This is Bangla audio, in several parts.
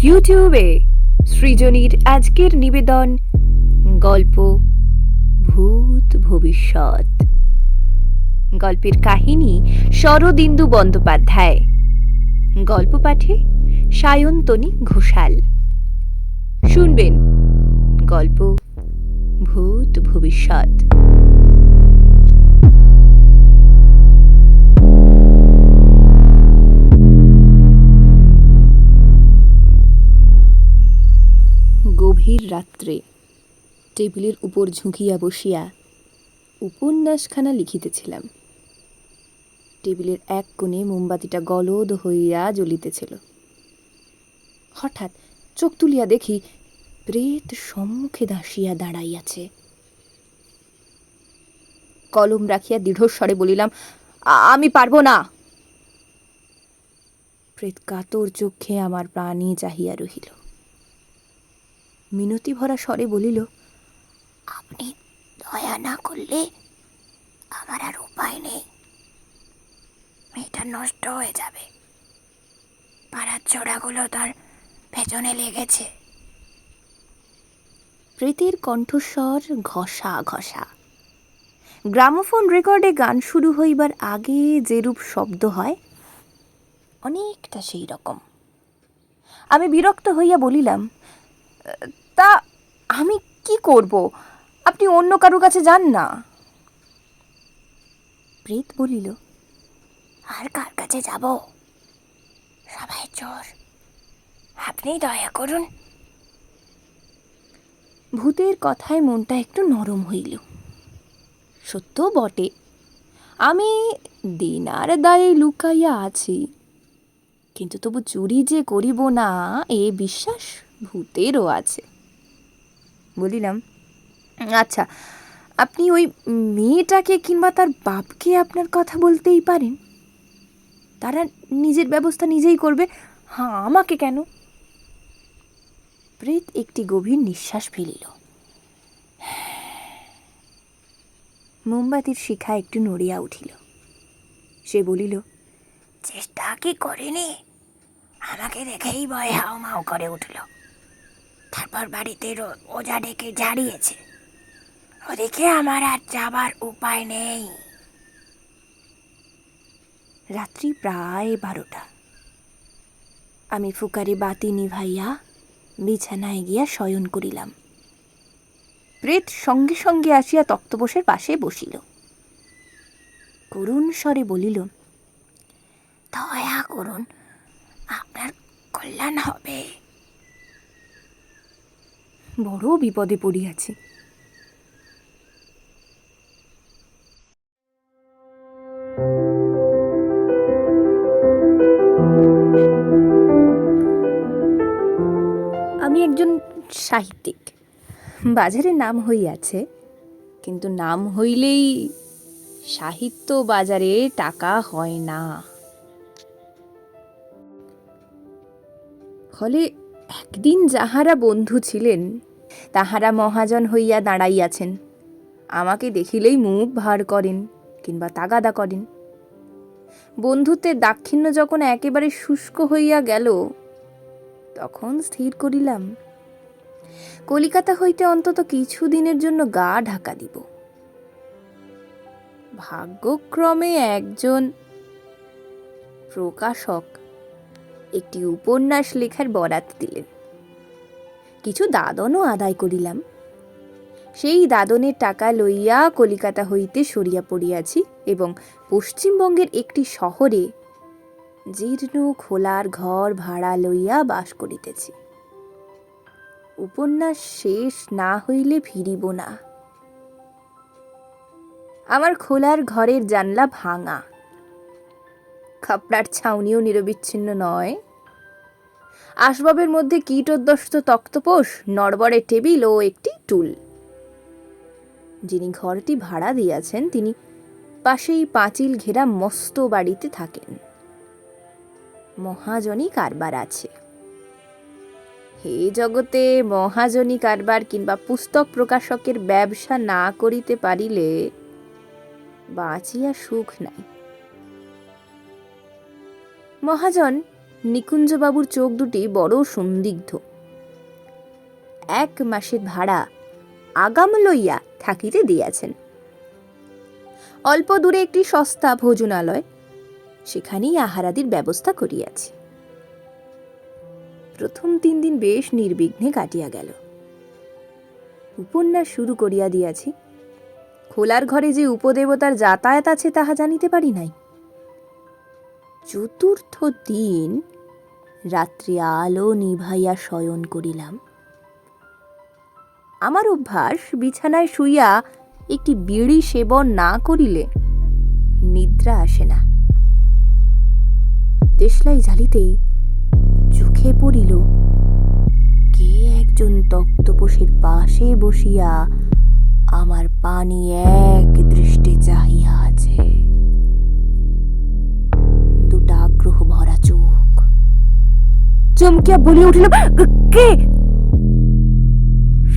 ইউটিউবে সৃজনীর আজকের নিবেদন গল্প ভূত ভবিষ্যৎ। গল্পের কাহিনী শরদিন্দু বন্দ্যোপাধ্যায়, গল্প পাঠে সায়ন্তনী ঘোষাল। শুনবেন গল্প ভূত ভবিষ্যৎ। গভীর রাত্রে টেবিলের উপর ঝুঁকিয়া বসিয়া উপন্যাসখানা লিখিতেছিলাম। টেবিলের এক কোণে মোমবাতিটা গলদ হইয়া জ্বলিতেছিল। হঠাৎ চোখ তুলিয়া দেখি প্রেত সম্মুখে দাসিয়া দাঁড়াইয়াছে। কলম রাখিয়া দৃঢ়স্বরে বলিলাম, আমি পারবো না। প্রেত কাতর চোখে আমার প্রাণী চাহিয়া রহিল। মিনতি ভরা স্বরে বলিল, আপনি দয়া না করলে আমার আর উপায় নেই। মেয়েটা নষ্ট হয়ে যাবে। পাড়ার ছোড়াগুলো তার পেছনে লেগেছে। প্রেতের কণ্ঠস্বর ঘষা ঘষা। গ্রামোফোন রেকর্ডে গান শুরু হইবার আগে যেরূপ শব্দ হয়, অনেকটা সেই রকম। আমি বিরক্ত হইয়া বলিলাম, তা আমি কি করব? আপনি অন্য কারো কাছে যান না। প্রেত বলিল, আর কার কাছে যাব? সবাই চোর, আপনি দয়া করুন। ভূতের কথায় মনটা একটু নরম হইল। সত্য বটে, আমি দিনার দায়ে লুকাইয়া আছি, কিন্তু তবু চুরি যে করিব না এ বিশ্বাস ভূতেরও আছে। বলিলাম, আচ্ছা, আপনি ওই মেয়েটাকে কিংবা তার বাপকে আপনার কথা বলতেই পারেন। তারা নিজের ব্যবস্থা নিজেই করবে, হ্যাঁ, আমাকে কেন? প্রেত একটি গভীর নিঃশ্বাস ফেলিল। মোমবাতির শিখা একটু নড়িয়া উঠিল। সে বলিল, চেষ্টা কি করিনি? আমাকে দেখেই ভয়ে হাউমাউ করে উঠল। তারপর বাড়িতে ওজা ডেকে ঝাড়িয়েছে। ওদিকে আমার আর যাবার উপায় নেই। রাত্রি প্রায় 12টা। আমি ফুকারে বাতি নিভাইয়া বিছানায় গিয়া শয়ন করিলাম। প্রেত সঙ্গে সঙ্গে আসিয়া তক্তপোষের পাশে বসিল। করুণ স্বরে বলিল, দয়া করুন, আপনার কল্যাণ হবে। বড় বিপদে পড়িয়াছি। আমি একজন সাহিত্যিক। বাজারে নাম হইয়াছে, কিন্তু নাম হইলেই সাহিত্য বাজারে টাকা হয় না। ফলে একদিন যাহারা বন্ধু ছিলেন তাহারা মহাজন হইয়া দাঁড়াইয়াছেন। আমাকে দেখিলেই মুখ ভার করেন কিংবা তাগাদা করেন। বন্ধুত্বের দাক্ষিণ্য যখন একেবারে শুষ্ক হইয়া গেল, তখন স্থির করিলাম, কলিকাতা হইতে অন্তত কিছু দিনের জন্য গা ঢাকা দিব। ভাগ্যক্রমে একজন প্রকাশক একটি উপন্যাস লেখার বরাত দিলেন। কিছু দাদনও আদায় করিলাম। সেই দাদনের টাকা লইয়া কলিকাতা হইতে সরিয়া পড়িয়াছি এবং পশ্চিমবঙ্গের একটি শহরে জীর্ণ খোলার ঘর ভাড়া লইয়া বাস করিতেছি। উপন্যাস শেষ না হইলে ফিরিব না। আমার খোলার ঘরের জানলা ভাঙা, খাপড়ার ছাউনিও নিরবিচ্ছিন্ন নয়। আসবাবের মধ্যে কীটোদ্দষ্ট তক্তপোষ, নড়বড়ে টেবিল ও একটি টুল। যিনি ঘরটি ভাড়া দিয়াছেন তিনি পাশেই পাঁচিল ঘেরা মস্ত বাড়িতে থাকেন। মহাজনী কারবার আছে। হে জগতে মহাজনী কারবার কিংবা পুস্তক প্রকাশকের ব্যবসা না করিতে পারিলে বাঁচিয়া সুখ নাই। মহাজন নিকুঞ্জবাবুর চোখ দুটি বড় সন্দিগ্ধ। 1 মাসের ভাড়া আগাম লইয়া থাকিতে দিয়াছেন। অল্প দূরে একটি সস্তা ভোজনালয়, সেখানেই আহারাদির ব্যবস্থা করিয়াছি। প্রথম 3 দিন বেশ নির্বিঘ্নে কাটিয়া গেল। উপন্যাস শুরু করিয়া দিয়াছি। খোলার ঘরে যে উপদেবতার যাতায়াত আছে তাহা জানিতে পারি নাই। চতুর্থ দিন রাত্রি আলো নিভাইয়া শয়ন করিলাম। আমার অভ্যাস, বিছানায় শুইয়া একটি বিড়ি সেবন না করিলে নিদ্রা আসে না। দেশলাই জ্বালিতেই চোখে পড়িল কে একজন তক্তপোষের পাশে বসিয়া আমার পানি এক দৃষ্টে চাহিয়া আছে। দুটা আগ্রহ ভরা চোখ। চমকিয়া বলিয়া উঠিল, কে?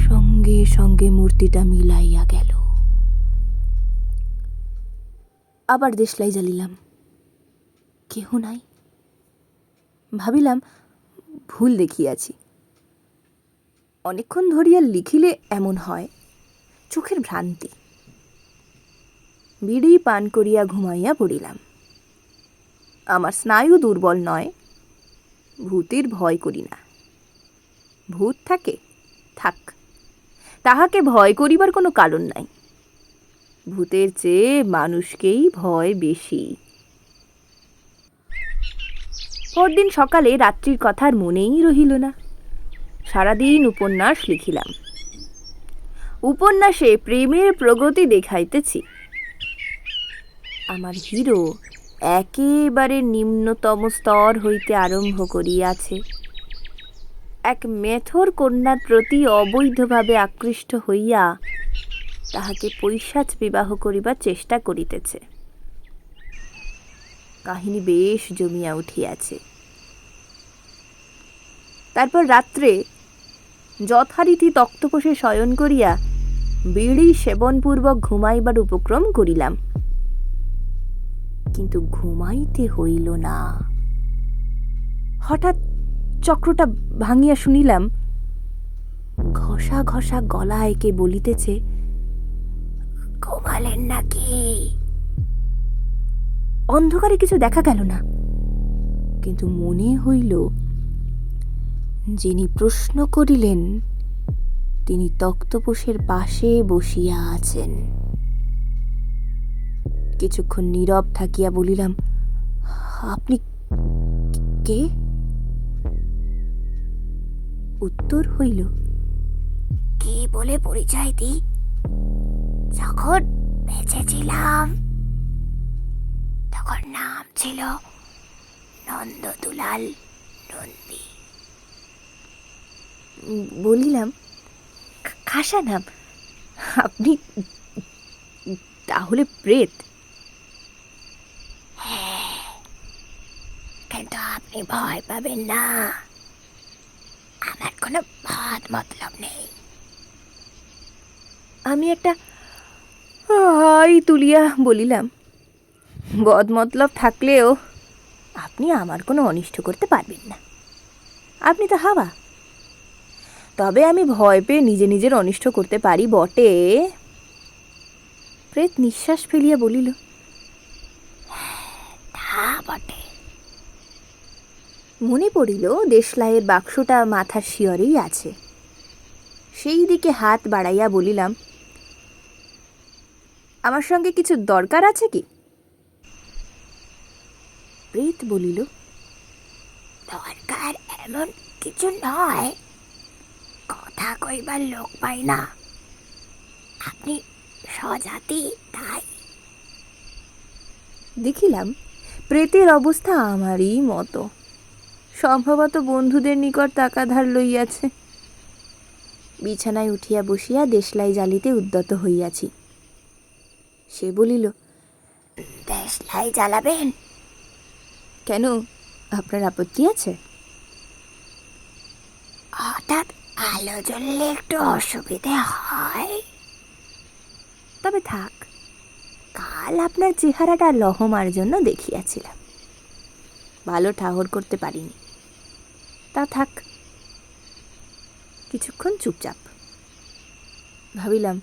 সঙ্গে সঙ্গে মূর্তিটা মিলাইয়া গেল। আবার দেশলাই জ্বালিলাম, কেহ নাই। ভাবিলাম ভুল দেখিয়াছি। অনেকক্ষণ ধরিয়া লিখিলে এমন হয়, চোখের ভ্রান্তি। বিড়ি পান করিয়া ঘুমাইয়া পড়িলাম। আমার স্নায়ু দুর্বল নয়, ভূতের ভয় করি না। ভূত থাকে, থাক, তাহাকে ভয় করিবার কোনো কারণ নাই। ভূতের চেয়ে মানুষকেই ভয় বেশি। পরদিন সকালে রাত্রির কথা আর মনেই রহিল না। সারাদিন উপন্যাস লিখিলাম। উপন্যাসে প্রেমের প্রগতি দেখাইতেছি। আমার হিরো একেবারে নিম্নতম স্তর হইতে আরম্ভ করিয়াছে। এক মেথর কন্যার প্রতি অবৈধভাবে আকৃষ্ট হইয়া তাহাকে পৈশাচ বিবাহ করিবার চেষ্টা করিতেছে। কাহিনী বেশ জমিয়া উঠিয়াছে। তারপর রাত্রে যথারীতি তক্তপোষে শয়ন করিয়া বিড়ি সেবনপূর্বক ঘুমাইবার উপক্রম করিলাম। কিন্তু ঘুমাইতে হইল না। হঠাৎ চক্রটা ভাঙিয়া শুনিলাম ঘষা ঘষা গলায় কে বলিতেছে, ঘুমালেন নাকি? অন্ধকারে কিছু দেখা গেল না, কিন্তু মনে হইল যিনি প্রশ্ন করিলেন তিনি তক্তপোষের পাশে বসিয়া আছেন। কিছুক্ষণ নীরব থাকিয়া বলিলাম, আপনি কে? উত্তর হইল, কে বলে পরিচয় দিই? যখন বেঁচে ছিলাম তখন নাম ছিল নন্দদুলাল নন্দী। বলিলাম, খাসা নাম, আপনি তাহলে প্রেত? হ্যাঁ, কিন্তু আপনি ভয় পাবেন না, আমার কোনো বদ মতলব নেই। আমি একটা হাই তুলিয়া বলিলাম, বদ মতলব থাকলেও আপনি আমার কোনো অনিষ্ট করতে পারবেন না, আপনি তো হাওয়া। তবে আমি ভয় পেয়ে নিজে নিজের অনিষ্ট করতে পারি বটে। প্রেত নিঃশ্বাস ফেলিয়া বলিল, তা বটে। মনে পড়িল দেশলাইয়ের বাক্সটা মাথার শিয়রেই আছে। সেই দিকে হাত বাড়াইয়া বলিলাম, আমার সঙ্গে কিছু দরকার আছে কি? প্রেত বলিল, দরকার এমন কিছু নয়, কথা কইবার লোক পাই না, আপনি স্বজাতি তাই। দেখিলাম প্রেতের অবস্থা আমারই মতো, সম্ভবত বন্ধুদের নিকট টাকা ধার লইয়াছে। বিছানায় উঠিয়া বসিয়া দেশলাই জ্বালিতে উদ্যত হইয়াছি। সে বলিল, দেশলাই জ্বালাবেন কেন? আপনার আপত্তি আছে? হঠাৎ আলো জ্বললে একটু অসুবিধে হয়। তবে থাক, কাল আপনার চেহারাটা লহমার জন্য দেখিয়াছিলাম, ভালো ঠাহর করতে পারিনি। তা থাক। কিছুক্ষণ চুপচাপ। ভাবিলাম,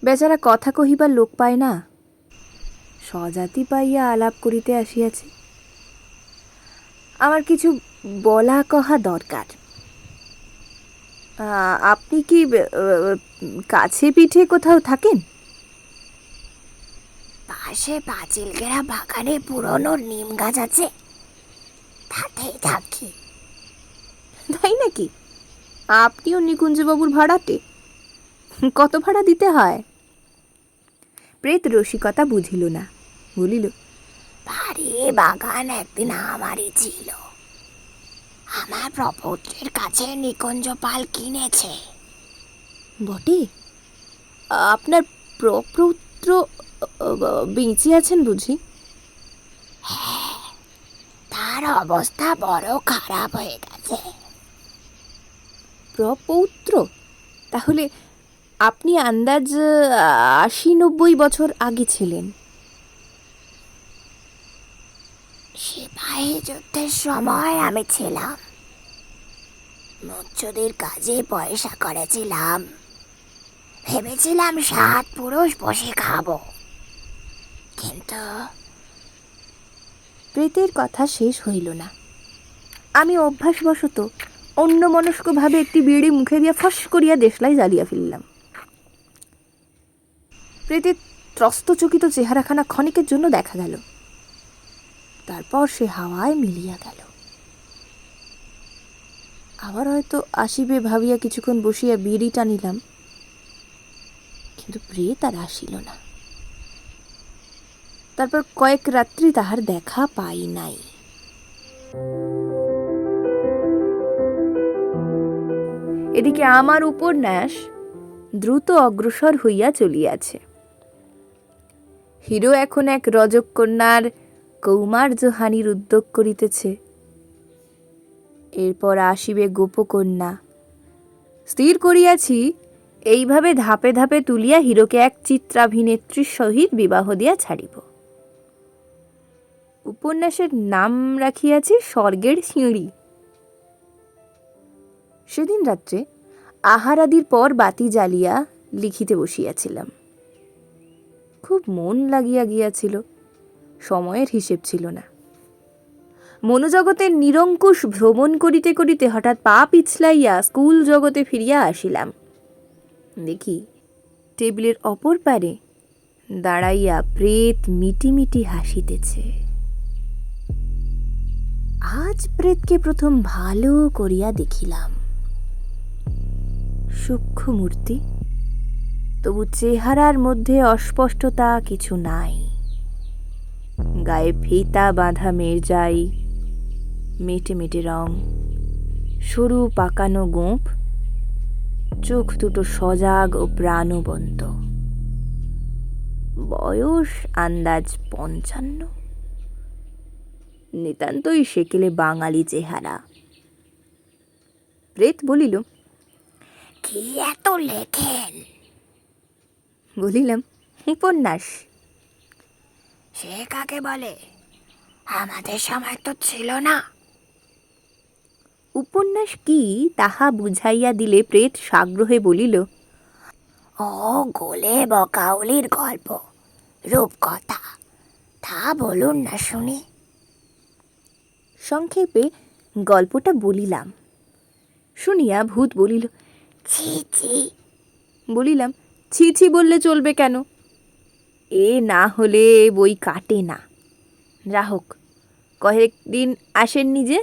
বেচারা কথা কহিবার লোক পায় না, স্বজাতি পাইয়া আলাপ করিতে আসিয়াছে। আমার কিছু বলা কহা দরকার। আপনি কি কাছে পিঠে কোথাও থাকেন? পাশে পাঁচিলঘেরা বাগানে পুরনো নিম গাছ আছে, তাতেই থাকি। তাই নাকি? আপনিও নিকুঞ্জবাবুর ভাড়াটে? কত ভাড়া দিতে হয়? প্রেত রসিকতা বুঝিল না, বলিল, বাড়ি বাগান একদিন আমারই ছিল, আমার প্রপৌত্রের কাছে নিকুঞ্জ পাল কিনেছে। বটে? আপনার প্রপৌত্র বেঁচে আছেন বুঝি? তার অবস্থা বড় খারাপ হয়ে গেছে। প্রপৌত্র? তাহলে আপনি আন্দাজ ৮০-৯০ বছর আগে ছিলেন। সিপাহী যুদ্ধের সময় আমি ছিলাম, মুচ্ছুদির কাজে পয়সা করেছিলাম, ভেবেছিলাম ৭ পুরুষ বসে খাবো, কিন্তু প্রেতের কথা শেষ হইল না। আমি অভ্যাসবশত অন্যমনস্কভাবে একটি বিড়ি মুখে দিয়া ফস করিয়া দেশলাই জ্বালিয়া ফেললাম। প্রেতের ত্রস্তচকিত চেহারাখানা ক্ষণিকের জন্য দেখা গেল, তারপর সে হাওয়ায় মিলিয়া গেল। আবার হয়তো আসিবে ভাবিয়া কিছুক্ষণ বসিয়া বিড়ি টানিলাম, কিন্তু প্রেত আর আসিল না। তারপর কয়েক রাত্রি তাহার দেখা পাই নাই। এদিকে আমার উপন্যাস দ্রুত অগ্রসর হইয়া চলিয়াছে। হিরো এখন এক রজকন্যার কৌমার্যহানির উদ্যোগ করিতেছে। এরপর আসিবে গোপকন্যা। স্থির করিয়াছি, এইভাবে ধাপে ধাপে তুলিয়া হিরোকে এক চিত্রাভিনেত্রীর সহিত বিবাহ দিয়া ছাড়িব। উপন্যাসের নাম রাখিয়াছি স্বর্গের সিঁড়ি। সেদিন রাত্রে আহারাদির পর বাতি জ্বালিয়া লিখিতে বসিয়াছিলাম। খুব মন লাগিয়া গিয়াছিল, সময়ের হিসেব ছিল না। মনোজগতের নিরঙ্কুশ ভ্রমণ করিতে করিতে হঠাৎ পা পিছলাইয়া স্কুল জগতে ফিরিয়া আসিলাম। দেখি টেবিলের অপর পারে দাঁড়াইয়া প্রেত মিটিমিটি হাসিতেছে। আজ প্রেতকে প্রথম ভালো করিয়া দেখিলাম। সূক্ষ্ম মূর্তি, তবু চেহারার মধ্যে অস্পষ্টতা কিছু নাই। গায়ে ফিতা বাঁধা মেরজাই, মেটে মেটে রং, সরু পাকানো গোঁফ, চোখ দুটো সজাগ ও প্রাণবন্ত। বয়স আন্দাজ ৫৫। নিতান্তই সেকেলে বাঙালি চেহারা। প্রেত বলিল, কি এত লেখেন? বলিলাম, উপন্যাস। সে কাকে বলে? আমাদের সময় তো ছিল না। উপন্যাস কি তাহা বুঝাইয়া দিলে প্রেত সাগ্রহে বলিল, ও গোলে বকাউলির গল্প, রূপকথা, তা বলুন না শুনি। সংক্ষেপে গল্পটা বলিলাম। শুনিয়া ভূত বলিল, ছি ছি। বলিলাম, ছি ছি বললে চলবে কেন? এ না হলে বই কাটে না। যা হোক, কয়েকদিন আসেননি যে?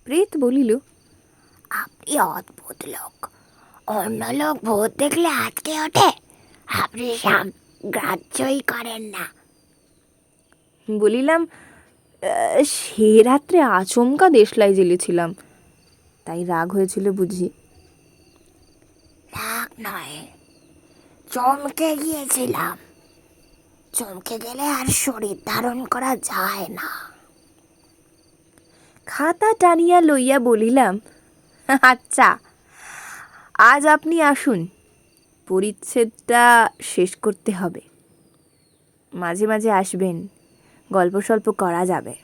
প্রেত বলিল, আপনি অদ্ভুত লোক, অন্য লোক ভূত দেখলে আটকে ওঠে, আপনি গ্রাহ্যই করেন না। বলিলাম, সে রাত্রে আচমকা দেশলাই জ্বেলেছিলাম, তাই রাগ হয়েছিল বুঝি। রাগ নয়, চমকে গিয়েছিলাম। চমকে গেলে আর শরীর ধারণ করা যায় না। খাতা টানিয়া লইয়া বলিলাম, আচ্ছা, আজ আপনি আসুন, পরিচ্ছেদটা শেষ করতে হবে। মাঝে মাঝে আসবেন, গল্প স্বল্প করা যাবে।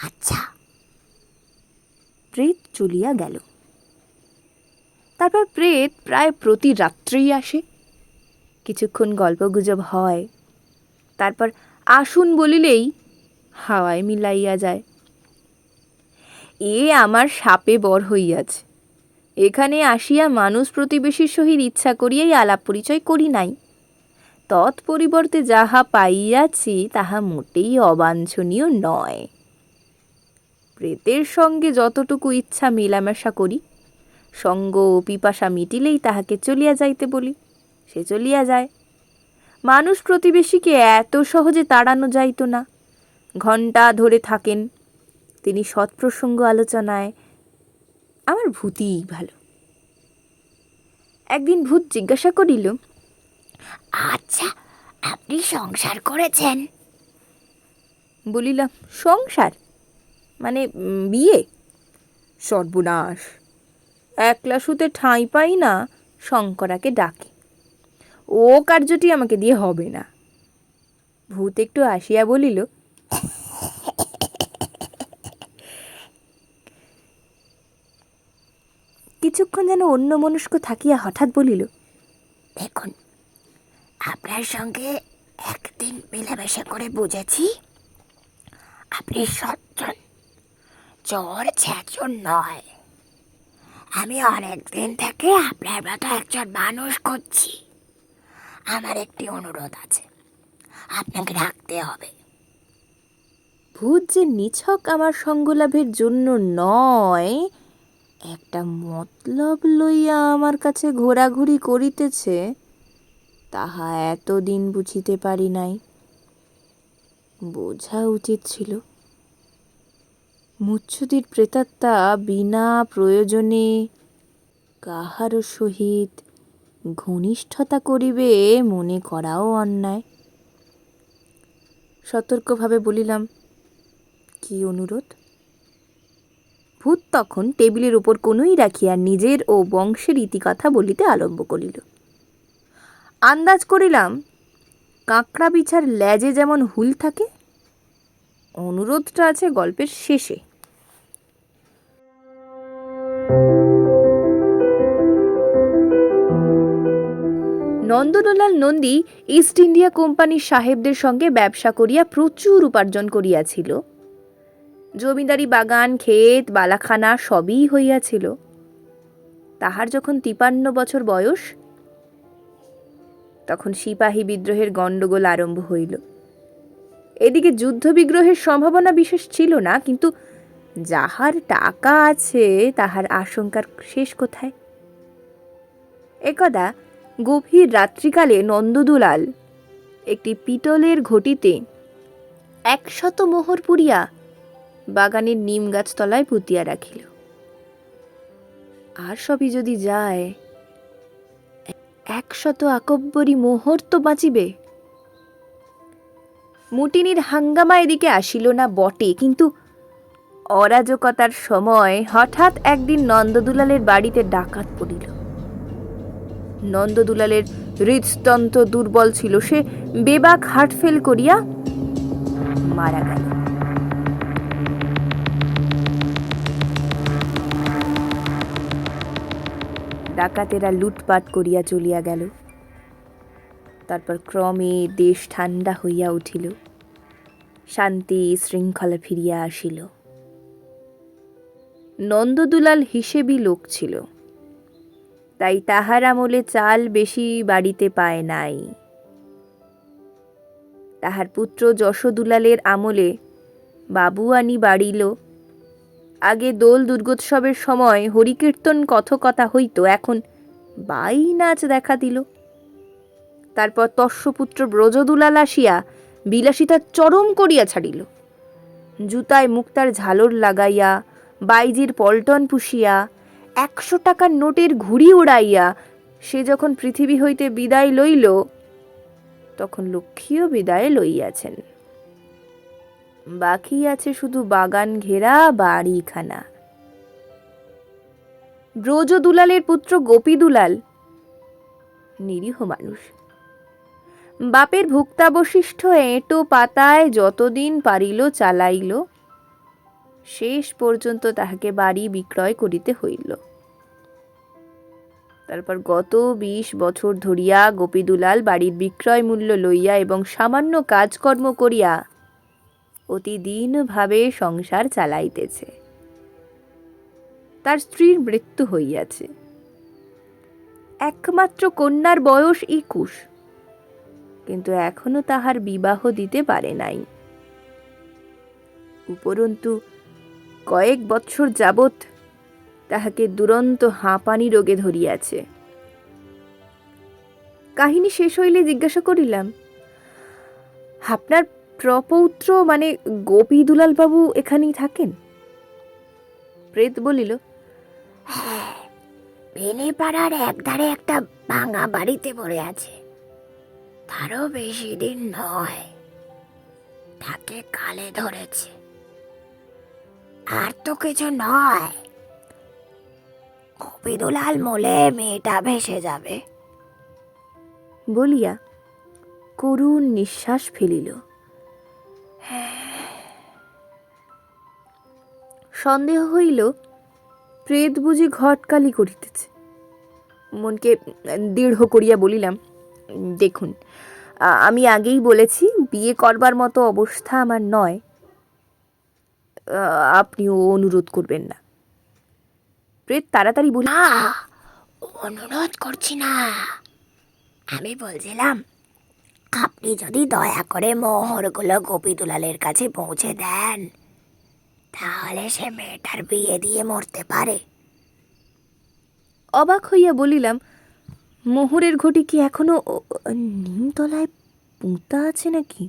আচ্ছা। প্রেত চলিয়া গেল। তারপর প্রেত প্রায় প্রতি রাত্রেই আসে, কিছুক্ষণ গল্পগুজব হয়, তারপর আসুন বলিলেই হাওয়ায় মিলাইয়া যায়। এ আমার সাপে বর হইয়াছে, এখানে আসিয়া মানুষ প্রতিবেশীর সহিত ইচ্ছা করিয়াই আলাপ পরিচয় করি নাই, তৎপরিবর্তে যাহা পাইয়াছি তাহা মোটেই অবাঞ্ছনীয় নয়। প্রেতের সঙ্গে যতটুকু ইচ্ছা মেলামেশা করি, সঙ্গ ও পিপাসা মিটিলেই তাহাকে চলিয়া যাইতে বলি, সে চলিয়া যায়। মানুষ প্রতিবেশীকে এত সহজে তাড়ানো যাইত না, ঘণ্টা ধরে থাকেন তিনি সৎপ্রসঙ্গ আলোচনায়। আমার ভূতিই ভালো। একদিন ভূত জিজ্ঞাসা করিল, আচ্ছা, আপনি সংসার করেছেন? বলিলাম, সংসার মানে বিয়ে? সর্বনাশ, একলা শুতে ঠাঁই পাই না, শঙ্করাকে ডাকে, ও কার্যটি আমাকে দিয়ে হবে না। ভূত একটু আসিয়া বলিল, কিছুক্ষণ যেন অন্যমনস্ক থাকিয়া হঠাৎ বলিল, দেখুন, আপনার সঙ্গে একদিন মেলামেশা করে বুঝেছি আপনি সজ্জন, চোর ছেচন নয়। আমি অনেকদিন থেকে আপনার মতো একজন মানুষ করছি। আমার একটি অনুরোধ আছে, আপনাকে রাখতে হবে। ভূত যে নিছক আমার সঙ্গলাভের জন্য নয়, একটা মতলব লইয়া আমার কাছে ঘোরাঘুরি করিতেছে, তাহা এতদিন বুঝিতে পারি নাই। বোঝা উচিত ছিল। মুচ্ছুদির প্রেতাত্মা বিনা প্রয়োজনে কাহারও সহিত ঘনিষ্ঠতা করিবে মনে করাও অন্যায়। সতর্কভাবে বলিলাম, কি অনুরোধ? ভূত তখন টেবিলের উপর কোনোই রাখিয়া নিজের ও বংশের ইতিকথা বলিতে আরম্ভ করিল। আন্দাজ করিলাম, কাঁকড়া বিছার লেজে যেমন হুল থাকে, অনুরোধটা আছে গল্পের শেষে। নন্দলাল নন্দী ইস্ট ইন্ডিয়া কোম্পানির সাহেবদের সঙ্গে ব্যবসা করিয়া প্রচুর উপার্জন করিয়াছিল। জমিদারি, বাগান, ক্ষেত, বালাখানা সবই হইয়াছিল। তাহার যখন 53 বছর বয়স, তখন সিপাহী বিদ্রোহের গণ্ডগোল আরম্ভ হইল। এদিকে যুদ্ধ বিগ্রহের সম্ভাবনা বিশেষ ছিল না, কিন্তু যাহার টাকা আছে তাহার আশঙ্কার শেষ কোথায়? একদা গভীর রাত্রিকালে নন্দদুলাল একটি পিতলের ঘটিতে 100 মোহর পুরিয়া বাগানের নিম গাছ তলায় পুঁতিয়া রাখিল। আর সবই যদি যায়, 100 আকব্বরী মোহর তো বাঁচিবে। মুটিনির হাঙ্গামা এদিকে আসিল না বটে, কিন্তু অরাজকতার সময় হঠাৎ একদিন নন্দদুলালের বাড়িতে ডাকাত পড়িল। নন্দদুলালের হৃদতন্ত্র দুর্বল ছিল, সে বেবাক হার্টফেল করিয়া মারা গেল। ডাকাতেরা লুটপাট করিয়া চলিয়া গেল। তারপর ক্রমে দেশ ঠান্ডা হইয়া উঠিল, শান্তি শৃঙ্খলা ফিরিয়া আসিল। নন্দদুলাল হিসেবি লোক ছিল, তাই তাহার আমলে চাল বেশি বাড়িতে পায় নাই। তাহার পুত্র যশোদুলালের আমলে বাবুয়ানি বাড়িল। আগে দোল দুর্গোৎসবের সময় হরিকীর্তন কথকতা হইত, এখন বাই নাচ দেখা দিল। তারপর তস্যপুত্র ব্রজদুলাল আসিয়া বিলাসিতা চরম করিয়া ছাড়িল। জুতায় মুক্তার ঝালর লাগাইয়া, বাইজির পল্টন পুষিয়া, 100 টাকার নোটের ঘুড়ি উড়াইয়া সে যখন পৃথিবী হইতে বিদায় লইল, তখন লক্ষ্মীও বিদায় লইয়াছেন। বাকি আছে শুধু বাগান ঘেরা বাড়িখানা। ব্রজদুলালের পুত্র গোপীদুলাল নিরীহ মানুষ। বাপের ভুক্তাবশিষ্ট এঁটো পাতায় যতদিন পারিল চালাইল, শেষ পর্যন্ত তাহাকে বাড়ি বিক্রয় করিতে হইল। তারপর গত 20 বছর ধরিয়া গোপীদুলাল বাড়ির বিক্রয় মূল্য লইয়া এবং সামান্য কাজকর্ম করিয়া প্রতিদিনভাবে সংসার চালাইতেছে। তার স্ত্রীর মৃত্যু হইয়াছে। একমাত্র কন্যার বয়স 21, কিন্তু এখনো তাহার বিবাহ দিতে পারে নাই। উপরন্তু কয়েক বৎসর যাবৎ তাহাকে দুরন্ত হাঁপানি রোগে ধরিয়াছে। কাহিনী শেষ হইলে জিজ্ঞাসা করিলাম, আপনার প্রপৌত্র মানে গোপীদুলাল বাবু এখানেই থাকেন? প্রেত বলিল, হ্যাঁ, বেলেপাড়ার একধারে একটা ভাঙা বাড়িতে পড়ে আছে। তারও বেশি দিন নয়, তাকে কালে ধরেছে। আর তো কিছু নয়, গোপীদুলাল মলে মেয়েটা ভেসে যাবে বলিয়া করুণ নিঃশ্বাস ফেলিল। সন্দেহ হইল প্রেত বুঝি ঘটকালি করিতেছে। মনকে দৃঢ় করিয়া বলিলাম, দেখুন, আমি আগেই বলেছি বিয়ে করবার মতো অবস্থা আমার নয়, আপনিও অনুরোধ করবেন না। প্রেত তাড়াতাড়ি বলি, না, অনুরোধ করছি না, আমি বলছিলাম আপনি যদি দয়া করে মোহরগুলো গোপীদুলালের কাছে পৌঁছে দেন, তাহলে সে মেয়েটার বিয়ে দিয়ে মরতে পারে। অবাক হইয়া বলিলাম, মোহরের ঘটি কি এখনো নিমতলায় পুঁতা আছে নাকি?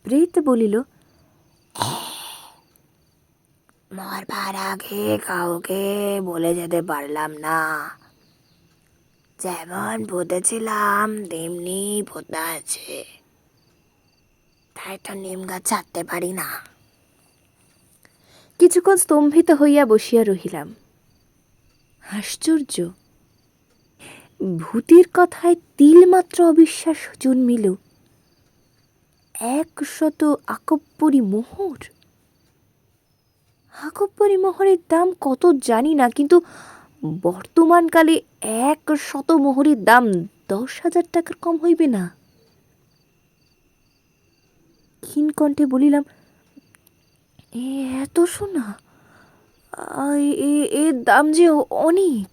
প্রেত বলিল, মরবার আগে কাউকে বলে যেতে পারলাম না। যেমন পুঁতেছিলাম তেমনি পোতা আছে, তাই তো নিম গাছ ছাড়তে পারি না। কিছুক্ষণ স্তম্ভিত হইয়া বসিয়া রহিলাম। আশ্চর্য, ভূতের কথায় তিলমাত্র অবিশ্বাস জন্মিল। 100 আকব্বরী মোহর। আকব্বরী মোহরের দাম কত জানি না, কিন্তু বর্তমানকালে 100 মোহরের দাম 10,000 টাকার কম হইবে না। ক্ষীণ কণ্ঠে বলিলাম, এত সোনা, এর দাম যে অনেক।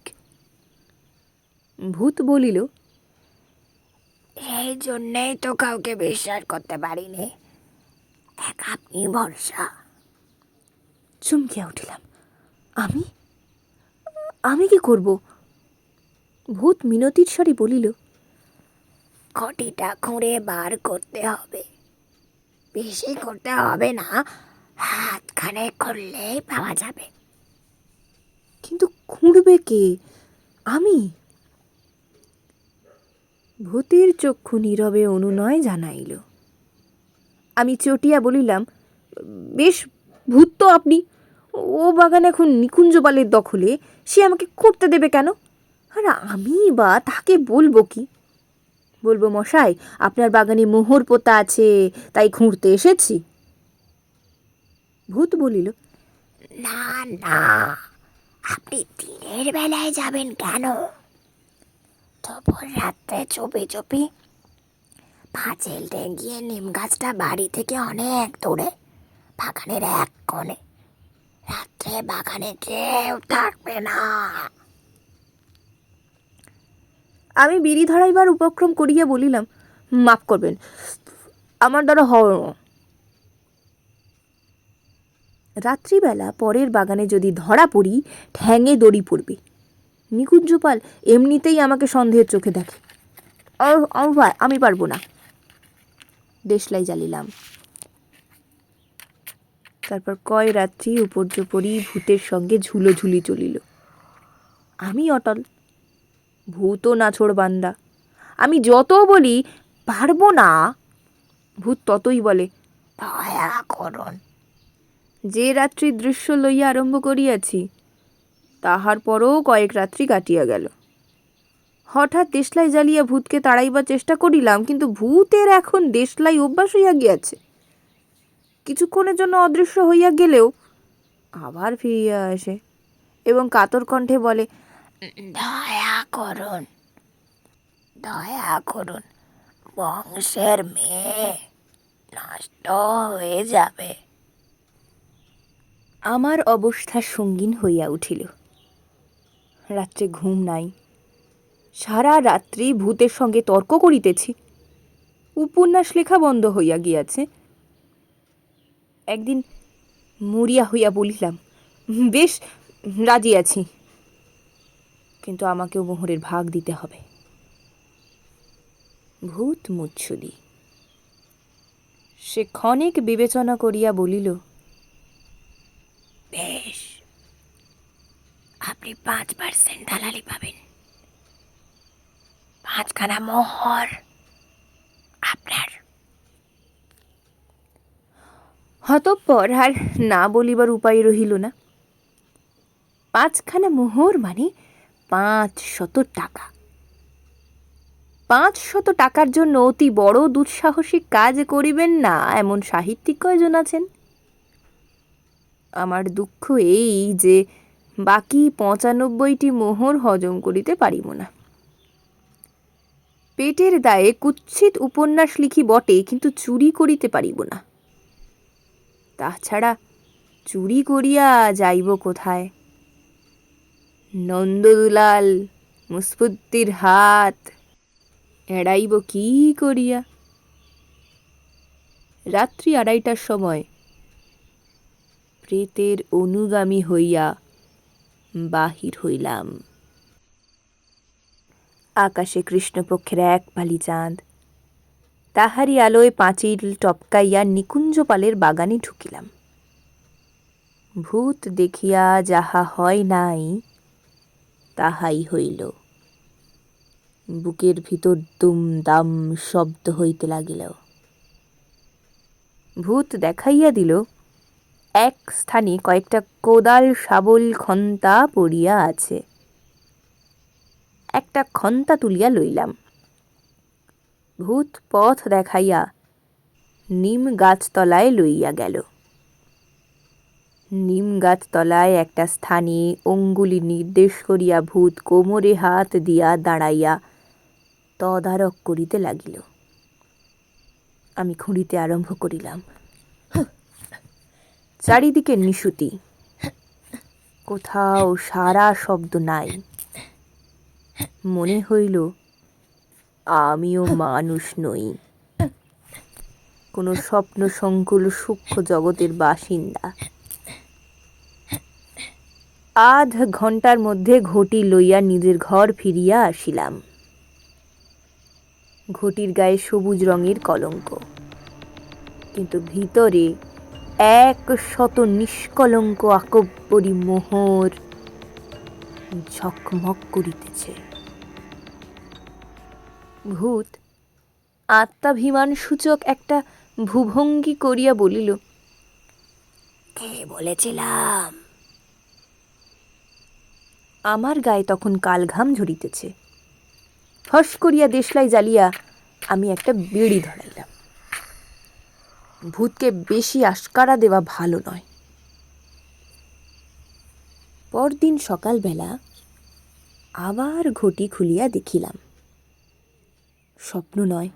ভূত বলিল, সেই জন্যেই তো কাউকে বিশ্বাস করতে পারিনি, এক আপনি ভরসা। চমকিয়া উঠিলাম, আমি আমি কি করব? ভূত মিনতির স্বরে বলিল, ঘটিটা খুঁড়ে বার করতে হবে। বেশি করতে হবে না, হাতখানে খুললেই পাওয়া যাবে। কিন্তু খুঁড়বে কে? আমি? ভূতের চক্ষু নীরবে অনুনয় জানাইল। আমি চটিয়া বলিলাম, বেশ, ভূত তো আপনি, ও বাগান এখন নিকুঞ্জপালের দখলে, সে আমাকে করতে দেবে কেন? আর আমি বা তাকে বলবো কি? বলবো, মশাই, আপনার বাগানে মোহর পোতা আছে, তাই খুঁড়তে এসেছি। ভূত বলিল, না না, আপনি দিনের বেলায় যাবেন কেন? দুপুর রাত্রে চুপি চুপি পাঁচিল টেঙ্গিয়ে নিম গাছটা বাড়ি থেকে অনেক দূরে, বাগানের এক কোণে। রাত্রে বাগানে কেউ থাকবে না। আমি বিড়ি ধরাইবার উপক্রম করিয়া বলিলাম, মাফ করবেন, আমার দ্বারা হয় না। রাত্রিবেলা পরের বাগানে যদি ধরা পড়ি, ঠ্যাঙে দড়ি পড়বে। নিকুঞ্জপাল এমনিতেই আমাকে সন্দেহের চোখে দেখে। আমি পারবো না। দেশলাই জ্বালিলাম। তারপর কয় রাত্রি উপর্যপরি ভূতের সঙ্গে ঝুলোঝুলি চলিল। আমি অটল, ভূতও নাছোড় বান্দা। আমি যত বলি পারবো না, ভূত ততই বলে, দয়া করুন। যে রাত্রি দৃশ্য লইয়া আরম্ভ করিয়াছি, তাহার পরও কয়েক রাত্রি কাটিয়া গেল। হঠাৎ দেশলাই জ্বালিয়া ভূতকে তাড়াইবার চেষ্টা করিলাম, কিন্তু ভূতের এখন দেশলাই অভ্যাস হইয়া গিয়াছে। কিছুক্ষণের জন্য অদৃশ্য হইয়া গেলেও আবার ফিরিয়া আসে এবং কাতর কণ্ঠে বলে, দয়া করুন, দয়া করুন, বংশের মেয়ে নষ্ট হয়ে যাবে। আমার অবস্থা সঙ্গীন হইয়া উঠিল। রাত্রে ঘুম নাই, সারা রাত্রি ভূতের সঙ্গে তর্ক করিতেছি, উপন্যাস লেখা বন্ধ হইয়া গিয়াছে। একদিন মরিয়া হইয়া বলিলাম, বেশ রাজি আছি, কিন্তু আমাকেও মোহরের ভাগ দিতে হবে। ভূত মুচ্ছুদি। সে ক্ষণিক বিবেচনা করিয়া বলিল, বেশ, আপনি 5% দালালি পাবেন। 5খানা মোহর আপনার। হতঃপর আর না বলিবার উপায় রহিল না। 5খানা মোহর মানে 500 টাকা। 500 টাকার জন্য অতি বড় দুঃসাহসিক কাজ করিবেন না এমন সাহিত্যিক কয়জন আছেন? আমার দুঃখ এই যে বাকি 95টি মোহর হজম করিতে পারিব না। পেটের দায়ে কুৎসিত উপন্যাস লিখি বটে, কিন্তু চুরি করিতে পারিব না। তাছাড়া চুরি করিয়া যাইব কোথায়? নন্দদুলাল মুসফুদ্দির হাত এড়াইব কি করিয়া? রাত্রি 2:30টার সময় প্রেতের অনুগামী হইয়া বাহির হইলাম। আকাশে কৃষ্ণপক্ষের এক পালি চাঁদ, তাহারই আলোয় পাঁচিল টপকাইয়া নিকুঞ্জপালের বাগানে ঢুকিলাম। ভূত দেখিয়া যাহা হয় নাই তাহাই হইল। বুকের ভিতর দুম দাম শব্দ হইতে লাগিল। ভূত দেখাইয়া দিল এক স্থানে কয়েকটা কোদাল শাবল খন্তা পড়িয়া আছে। একটা খন্তা তুলিয়া লইলাম। ভূত পথ দেখাইয়া নিম গাছতলায় লইয়া গেল। নিম গাছতলায় একটা স্থানে অঙ্গুলি নির্দেশ করিয়া ভূত কোমরে হাত দিয়া দাঁড়াইয়া তদারক করিতে লাগিল। আমি খুঁড়িতে আরম্ভ করিলাম। চারিদিকে নিশুতি, কোথাও সারা শব্দ নাই। মনে হইল আমিও মানুষ নই, কোনো স্বপ্ন সংকুল সূক্ষ্ম জগতের বাসিন্দা। আধ ঘন্টার মধ্যে ঘটি লইয়া নিজের ঘর ফিরিয়া আসিলাম। ঘটির গায়ে সবুজ রঙের কলঙ্ক, কিন্তু ভিতরে 100 নিষ্কলঙ্ক আকব্বরী মোহর ঝকমক করিতেছে। ভূত আত্মাভিমান সূচক একটা ভূভঙ্গি করিয়া বলিল, কে বলেছিলাম? আমার গায়ে তখন কালঘাম ঝরিতেছে। ফস করিয়া দেশলাই জ্বালিয়া আমি একটা বিড়ি ধরাইলাম। ভূতকে বেশি আশকারা দেওয়া ভালো নয়। পরদিন সকালবেলা আবার ঘটি খুলিয়া দেখিলাম। স্বপ্ন নয়,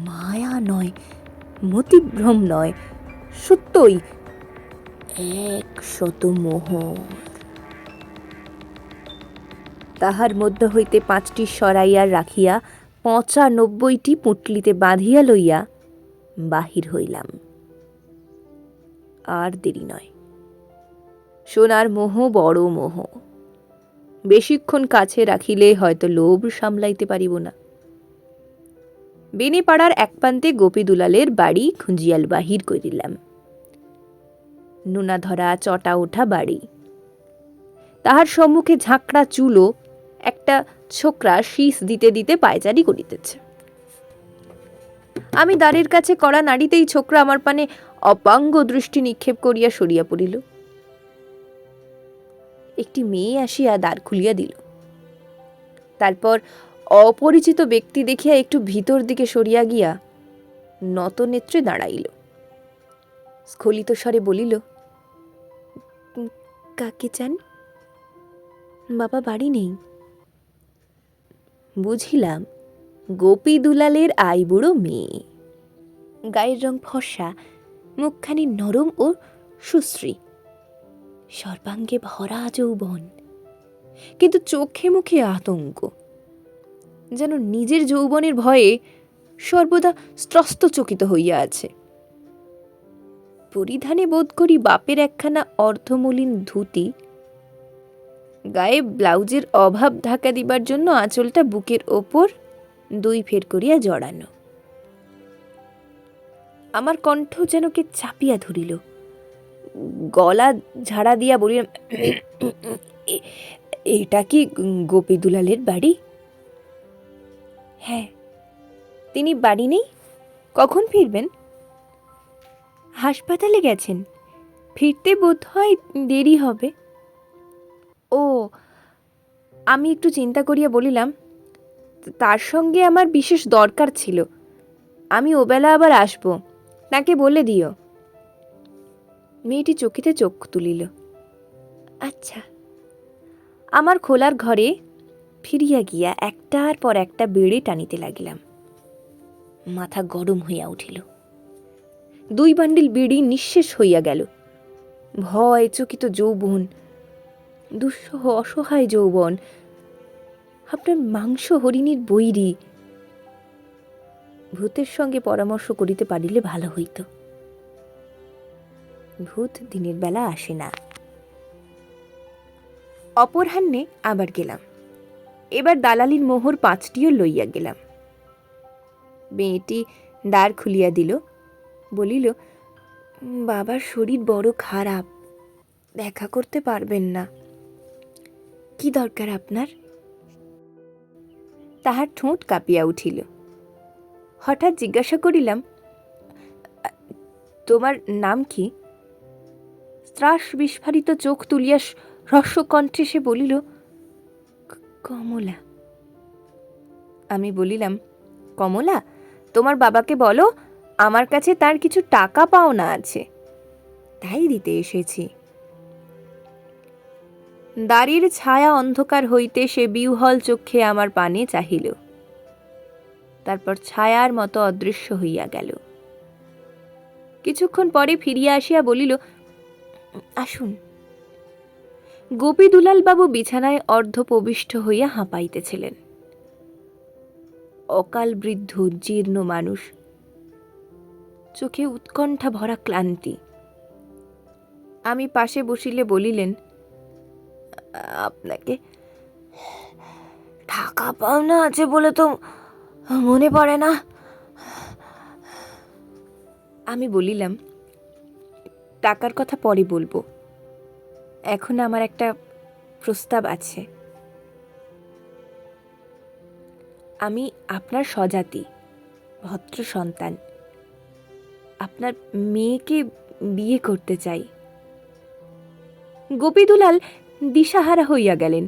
মায়া নয়, মতিভ্রম নয়, সত্যই 100 মোহর। তাহার মধ্য হইতে 5টি সরাইয়া রাখিয়া 95টি পুঁটলিতে বাঁধিয়া লইয়া বাহির হইলাম। আর দেরি নয়। সোনার মোহ বড় মোহ, বেশিক্ষণ কাছে রাখিলে হয়তো লোভ সামলাইতে পারিব না। বেনিপাড়ার এক প্রান্তে গোপী দুলালের বাড়ি খুঁজিয়াল বাহির করিলাম। নোনা ধরা চটা ওঠা বাড়ি, তাহার সম্মুখে ঝাঁকড়া চুলো একটা ছোকরা শীষ দিতে দিতে পায়চারি করিতেছে। আমি দ্বারের কাছে কড়া নাড়িতেই ছোকরা আমার পানে অপাঙ্গ দৃষ্টি নিক্ষেপ করিয়া সরিয়া পড়িল। একটি মেয়ে আসিয়া দ্বার খুলিয়া দিল। তারপর অপরিচিত ব্যক্তি দেখিয়া একটু ভিতর দিকে সরিয়া গিয়া নত নেত্রে দাঁড়াইল। স্খলিত স্বরে বলিল, কাকে চান? বাবা বাড়ি নেই। বুঝিলাম গোপী দুলালের আইবুড়ো মেয়ে। গায়ের রং ফর্সা, মুখখানি নরম ও সুশ্রী, সর্বাঙ্গে ভরা যৌবন, কিন্তু চোখে মুখে আতঙ্ক, যেন নিজের যৌবনের ভয়ে সর্বদা ত্রস্তচকিত হইয়া আছে। পরিধানে বোধ করি বাপের একখানা অর্ধমলিন ধুতি, গায়ে ব্লাউজের অভাব ঢাকা দিবার জন্য আঁচলটা বুকের ওপর 2 ফের করিয়া জড়ানো। আমার কণ্ঠ যেন কে চাপিয়া ধরিল। গলা ঝাড়া দিয়া বলিলাম, এটা কি গোপী দুলালের বাড়ি? হ্যাঁ। তিনি বাড়ি নেই? কখন ফিরবেন? হাসপাতালে গেছেন, ফিরতে বোধ হয় দেরি হবে। ও, আমি একটু চিন্তা করিয়া বলিলাম, তার সঙ্গে আমার বিশেষ দরকার ছিল, আমি ওবেলা আবার আসব, তাকে বলে দিও। মেয়েটি চকিতে চোখ তুলিল। আচ্ছা। আমার খোলার ঘরে ফিরিয়া গিয়া একটার পর একটা বেড়ে টানিতে লাগিলাম। মাথা গরম হইয়া উঠিল। 2 বান্ডিল বিড়ি নিঃশেষ হইয়া গেল। ভয় চকিত যৌবন, দুঃসহ অসহায় যৌবন, আপনার মাংস হরিণীর বৈরী। ভূতের সঙ্গে পরামর্শ করিতে পারিলে ভালো হইত। ভূত দিনের বেলা আসে না। অপরাহ্নে আবার গেলাম। এবার দালালির মোহর 5টিও লইয়া গেলাম। মেয়েটি দ্বার খুলিয়া দিল, বলিল, বাবার শরীর বড় খারাপ, দেখা করতে পারবেন না। কি দরকার আপনার? তাহার ঠোঁট কাঁপিয়া উঠিল। হঠাৎ জিজ্ঞাসা করিলাম, তোমার নাম কি? ত্রাস বিস্ফারিত চোখ তুলিয়া হ্রস্বকণ্ঠে সে বলিল, কমলা। আমি বলিলাম, কমলা, তোমার বাবাকে বলো আমার কাছে তার কিছু টাকা পাওনা আছে, তাই দিতে এসেছি। দাড়ির ছায়া অন্ধকার হইতে সে বিহ্বল চক্ষে আমার পানে চাহিল, তারপর ছায়ার মতো অদৃশ্য হইয়া গেল। কিছুক্ষণ পরে ফিরিয়া আসিয়া বলিল, আসুন। গোপী দুলালবাবু বিছানায় অর্ধপবিষ্ট হইয়া হাঁপাইতেছিলেন। অকাল বৃদ্ধ জীর্ণ মানুষ, চোখে উৎকণ্ঠা ভরা ক্লান্তি। আমি পাশে বসিলে বলিলেন, আপনাকে টাকা পাওনা আছে বলে তো মনে পড়ে না। আমি বলিলাম, টাকার কথা পরে বলবো, এখন আমার একটা প্রস্তাব আছে। আমি আপনার স্বজাতি, ভদ্র সন্তান, আপনার মেয়েকে বিয়ে করতে চাই। গোপী দুলাল দিশাহারা হইয়া গেলেন।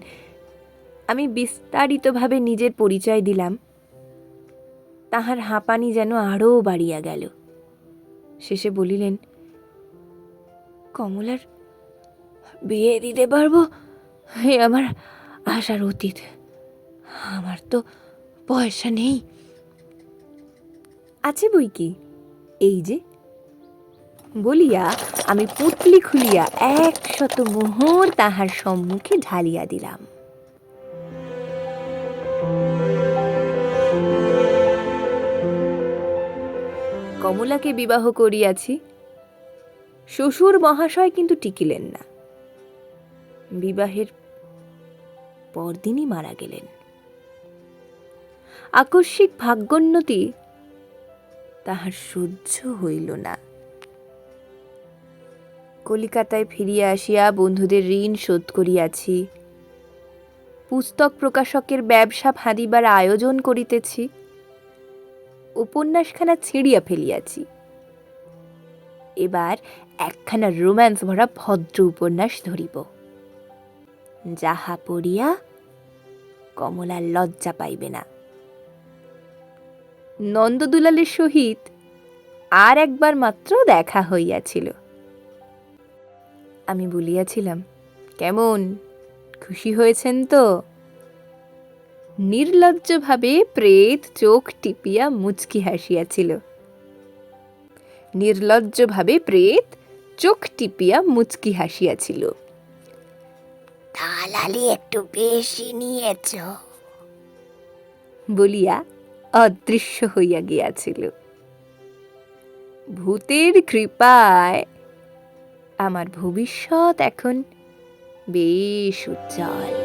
আমি বিস্তারিতভাবে নিজের পরিচয় দিলাম। তাহার হাঁপানি যেন আরও বাড়িয়া গেল। শেষে বলিলেন, কমলার বিয়ে দিতে পারবো এ আমার আশার অতীত। আমার তো পয়সা নেই। আছে বই কি, এই যে, বলিয়া আমি পুটলি খুলিয়া 100 মোহর তাহার সম্মুখে ঢালিয়া দিলাম। কমলাকে বিবাহ করিয়াছি। শ্বশুর মহাশয় কিন্তু টিকিলেন না। বিবাহের পরদিনই মারা গেলেন। আকস্মিক ভাগ্যোন্নতি তাহার সহ্য হইল না। কলিকাতায় ফিরিয়া আসিয়া বন্ধুদের ঋণ শোধ করিয়াছি, পুস্তক প্রকাশকের ব্যবসা ফাঁদিবার আয়োজন করিতেছি, উপন্যাসখানা ছিঁড়িয়া ফেলিয়াছি। এবার একখানা রোম্যান্স ভরা ভদ্র উপন্যাস ধরিব, যাহা পড়িয়া কমলা লজ্জা পাইবে না। নন্দদুলালের সহিত আর একবার মাত্র দেখা হইয়াছিল। আমি বলিয়াছিলাম, কেমন, খুশি হয়েছেন তো? নির্লজ্জভাবে প্রেত চোখ টিপিয়া মুচকি হাসিয়াছিল। নির্লজ্জভাবে প্রেত চোখ টিপিয়া মুচকি হাসিয়াছিল। দালালি একটু বেশি নিয়েছ। বলিয়া অদৃশ্য হইয়া গিয়াছিল। ভূতের কৃপায় আমার ভবিষ্যৎ এখন বেশ উজ্জ্বল।